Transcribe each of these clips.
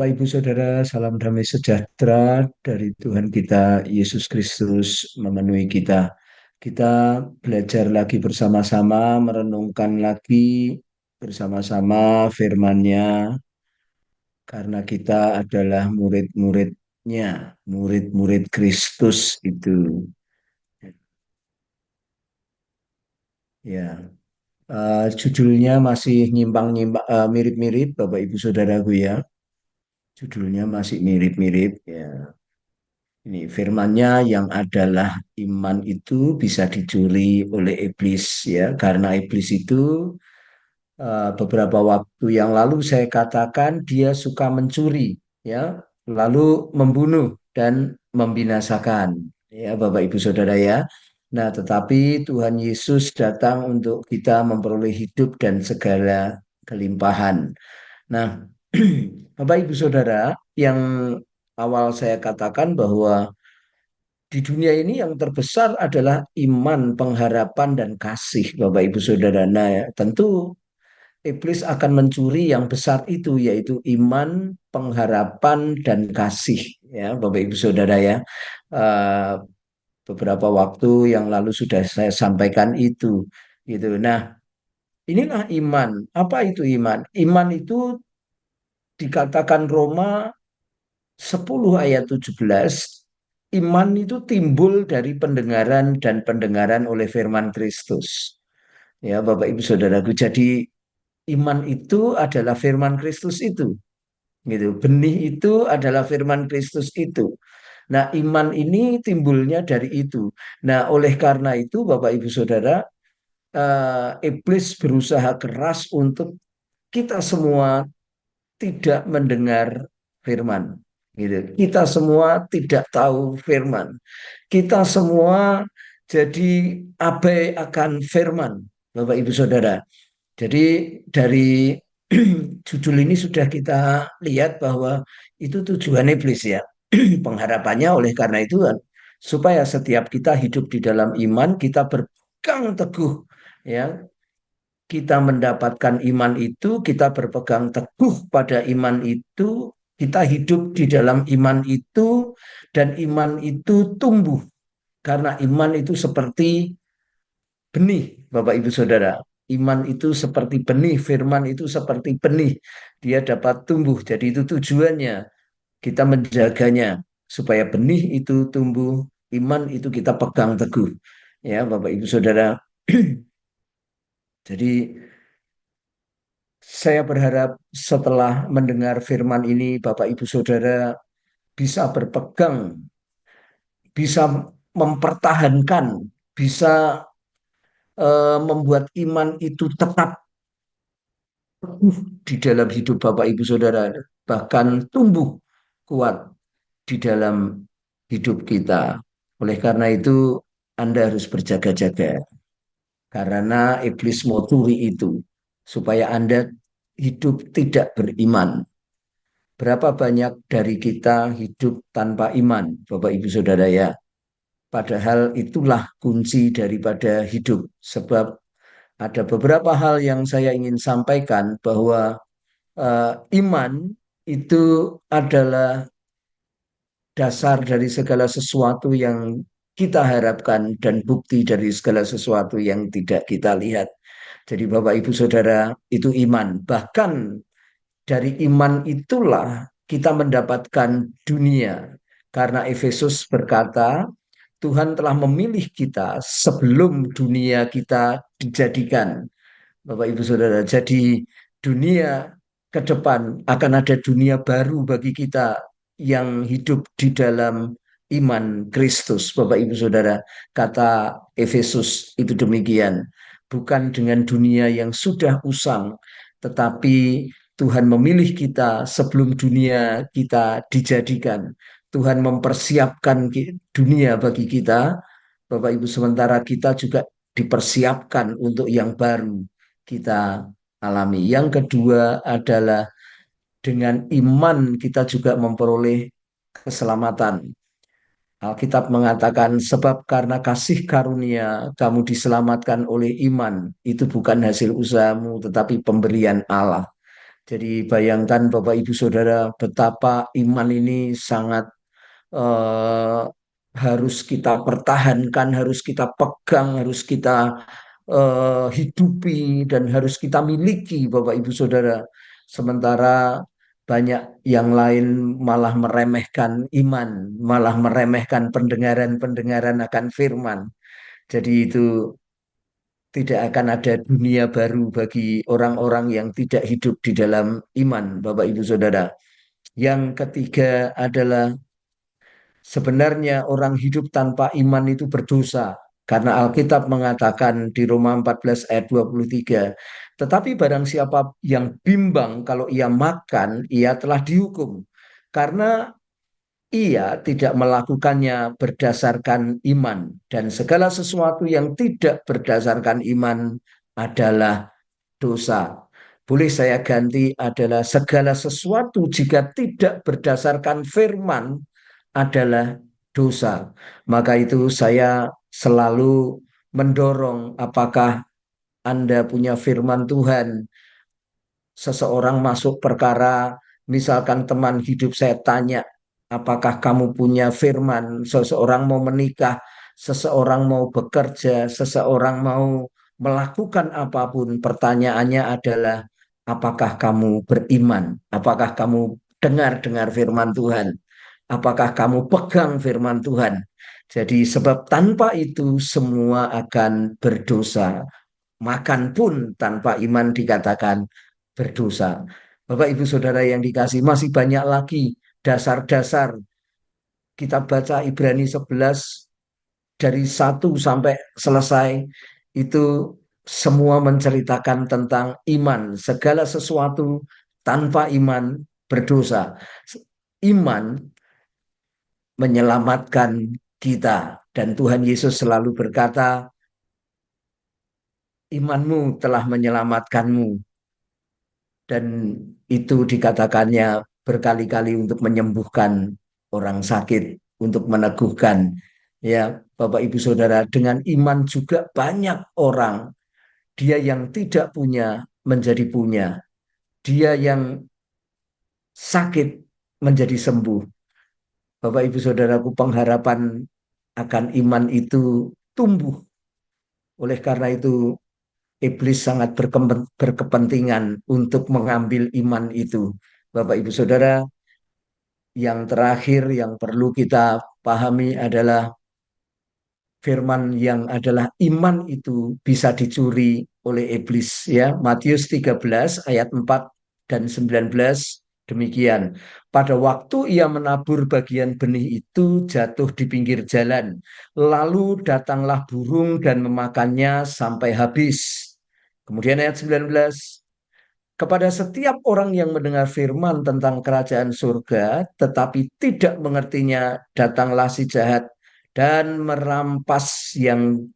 Bapak, Ibu, Saudara, salam damai sejahtera dari Tuhan kita Yesus Kristus memenuhi kita. Kita belajar lagi bersama-sama, merenungkan lagi bersama-sama firman-Nya, karena kita adalah murid-muridnya, murid-murid Kristus itu. Ya, judulnya masih nyimpang-nyimpang, mirip-mirip, Bapak, Ibu, Saudaraku ya. Judulnya masih mirip-mirip ya. Ini firmannya yang adalah iman itu bisa dicuri oleh iblis ya, karena iblis itu beberapa waktu yang lalu saya katakan dia suka mencuri ya, lalu membunuh dan membinasakan ya Bapak Ibu Saudara ya. Nah, tetapi Tuhan Yesus datang untuk kita memperoleh hidup dan segala kelimpahan. Nah, Bapak Ibu Saudara, yang awal saya katakan bahwa di dunia ini yang terbesar adalah iman, pengharapan, dan kasih, Bapak Ibu Saudara. Nah, ya, tentu iblis akan mencuri yang besar itu, yaitu iman, pengharapan, dan kasih, ya, Bapak Ibu Saudara ya. Eh, Beberapa waktu yang lalu sudah saya sampaikan itu, gitu. Nah, inilah iman. Apa itu iman? Iman itu dikatakan Roma 10 ayat 17, iman itu timbul dari pendengaran dan pendengaran oleh firman Kristus. Ya, Bapak Ibu Saudaraku. Jadi iman itu adalah firman Kristus itu. Gitu. Benih itu adalah firman Kristus itu. Nah, iman ini timbulnya dari itu. Nah, oleh karena itu Bapak Ibu Saudara, iblis berusaha keras untuk kita semua tidak mendengar firman. Gitu. Kita semua tidak tahu firman. Kita semua jadi abai akan firman, Bapak Ibu Saudara. Jadi dari judul ini sudah kita lihat bahwa itu tujuan iblis ya. Pengharapannya oleh karena itu supaya setiap kita hidup di dalam iman, kita berpegang teguh ya, kita mendapatkan iman itu, kita berpegang teguh pada iman itu, kita hidup di dalam iman itu, dan iman itu tumbuh. Karena iman itu seperti benih, Bapak Ibu Saudara. Iman itu seperti benih, firman itu seperti benih. Dia dapat tumbuh. Jadi itu tujuannya. Kita menjaganya supaya benih itu tumbuh, iman itu kita pegang teguh. Ya, Bapak Ibu Saudara. Jadi saya berharap setelah mendengar firman ini, Bapak Ibu Saudara bisa berpegang, bisa mempertahankan, bisa membuat iman itu tetap di dalam hidup Bapak Ibu Saudara, bahkan tumbuh kuat di dalam hidup kita. Oleh karena itu, Anda harus berjaga-jaga, karena iblis mau curi itu, supaya Anda hidup tidak beriman. Berapa banyak dari kita hidup tanpa iman, Bapak Ibu Saudara ya. Padahal itulah kunci daripada hidup. Sebab ada beberapa hal yang saya ingin sampaikan bahwa iman itu adalah dasar dari segala sesuatu yang kita harapkan dan bukti dari segala sesuatu yang tidak kita lihat. Jadi Bapak Ibu Saudara, itu iman. Bahkan dari iman itulah kita mendapatkan dunia. Karena Efesus berkata, Tuhan telah memilih kita sebelum dunia kita dijadikan. Bapak Ibu Saudara, jadi dunia ke depan akan ada dunia baru bagi kita yang hidup di dalam iman Kristus. Bapak Ibu Saudara, kata Efesus itu demikian. Bukan dengan dunia yang sudah usang, tetapi Tuhan memilih kita sebelum dunia kita dijadikan. Tuhan mempersiapkan dunia bagi kita, Bapak Ibu, sementara kita juga dipersiapkan untuk yang baru kita alami. Yang kedua adalah dengan iman kita juga memperoleh keselamatan. Alkitab mengatakan, sebab karena kasih karunia kamu diselamatkan oleh iman. Itu bukan hasil usahamu, tetapi pemberian Allah. Jadi bayangkan Bapak Ibu Saudara betapa iman ini sangat eh, harus kita pertahankan, harus kita pegang, harus kita hidupi dan harus kita miliki Bapak Ibu Saudara. Sementara banyak yang lain malah meremehkan iman, malah meremehkan pendengaran-pendengaran akan firman. Jadi itu tidak akan ada dunia baru bagi orang-orang yang tidak hidup di dalam iman, Bapak Ibu Saudara. Yang ketiga adalah sebenarnya orang hidup tanpa iman itu berdosa. Karena Alkitab mengatakan di Roma 14 ayat 23, tetapi barang siapa yang bimbang kalau ia makan, ia telah dihukum. Karena ia tidak melakukannya berdasarkan iman. Dan segala sesuatu yang tidak berdasarkan iman adalah dosa. Boleh saya ganti adalah segala sesuatu jika tidak berdasarkan firman adalah dosa. Maka itu saya selalu mendorong apakah Anda punya firman Tuhan. Seseorang masuk perkara, misalkan teman hidup saya tanya, apakah kamu punya firman? Seseorang mau menikah, seseorang mau bekerja, seseorang mau melakukan apapun, pertanyaannya adalah, apakah kamu beriman? Apakah kamu dengar-dengar firman Tuhan? Apakah kamu pegang firman Tuhan? Jadi sebab tanpa itu semua akan berdosa. Makan pun tanpa iman dikatakan berdosa. Bapak Ibu Saudara yang dikasih, masih banyak lagi dasar-dasar. Kita baca Ibrani 11 dari satu sampai selesai, itu semua menceritakan tentang iman. Segala sesuatu tanpa iman berdosa. Iman menyelamatkan kita. Dan Tuhan Yesus selalu berkata, imanmu telah menyelamatkanmu. Dan itu dikatakannya berkali-kali untuk menyembuhkan orang sakit, untuk meneguhkan. Ya, Bapak Ibu Saudara, dengan iman juga banyak orang, dia yang tidak punya menjadi punya, dia yang sakit menjadi sembuh. Bapak Ibu Saudaraku, pengharapan akan iman itu tumbuh. Oleh karena itu, iblis sangat berkepentingan untuk mengambil iman itu. Bapak Ibu Saudara, yang terakhir yang perlu kita pahami adalah firman yang adalah iman itu bisa dicuri oleh iblis, ya. Matius 13 ayat 4 dan 19 demikian. Pada waktu ia menabur bagian benih itu jatuh di pinggir jalan. Lalu datanglah burung dan memakannya sampai habis. Kemudian ayat 19, kepada setiap orang yang mendengar firman tentang kerajaan surga, tetapi tidak mengertinya, datanglah si jahat dan merampas yang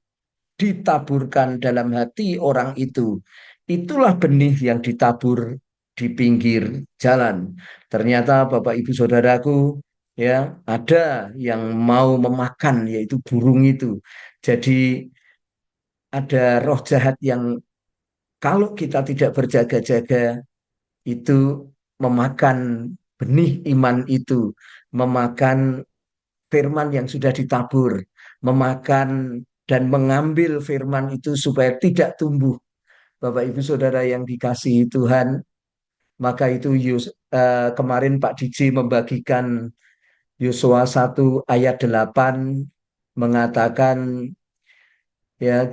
ditaburkan dalam hati orang itu. Itulah benih yang ditabur di pinggir jalan. Ternyata Bapak Ibu Saudaraku, ya, ada yang mau memakan, yaitu burung itu. Jadi ada roh jahat yang kalau kita tidak berjaga-jaga itu memakan benih iman itu, memakan firman yang sudah ditabur, memakan dan mengambil firman itu supaya tidak tumbuh. Bapak Ibu Saudara yang dikasihi Tuhan, maka itu kemarin Pak Diji membagikan Yosua 1 ayat 8 mengatakan, ya,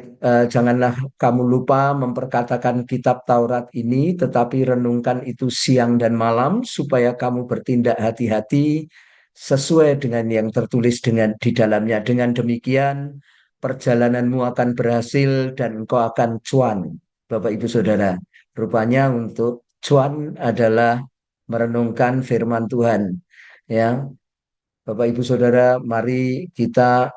janganlah kamu lupa memperkatakan kitab Taurat ini, tetapi renungkan itu siang dan malam, supaya kamu bertindak hati-hati sesuai dengan yang tertulis di dalamnya. Dengan demikian, perjalananmu akan berhasil dan engkau akan cuan, Bapak Ibu Saudara. Rupanya untuk cuan adalah merenungkan firman Tuhan. Ya, Bapak Ibu Saudara, mari kita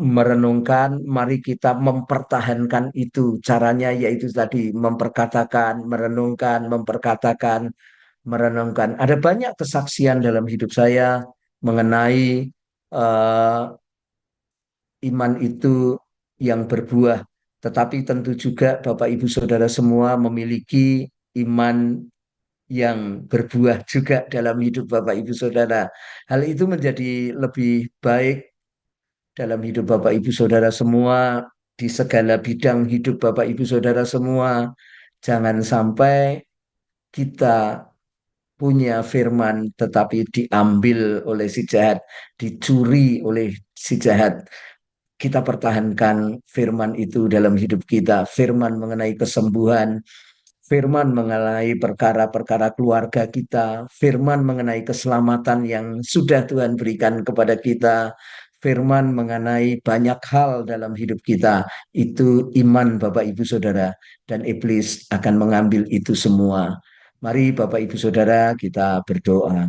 merenungkan, mari kita mempertahankan itu. Caranya yaitu tadi memperkatakan, merenungkan, memperkatakan, merenungkan. Ada banyak kesaksian dalam hidup saya mengenai eh, iman itu yang berbuah. Tetapi tentu juga Bapak Ibu Saudara semua memiliki iman yang berbuah juga dalam hidup Bapak Ibu Saudara. Hal itu menjadi lebih baik dalam hidup Bapak Ibu Saudara semua, di segala bidang hidup Bapak Ibu Saudara semua. Jangan sampai kita punya firman tetapi diambil oleh si jahat, dicuri oleh si jahat. Kita pertahankan firman itu dalam hidup kita, firman mengenai kesembuhan, firman mengenai perkara-perkara keluarga kita, firman mengenai keselamatan yang sudah Tuhan berikan kepada kita, firman mengenai banyak hal dalam hidup kita. Itu iman Bapak Ibu Saudara, dan iblis akan mengambil itu semua. Mari Bapak Ibu Saudara kita berdoa.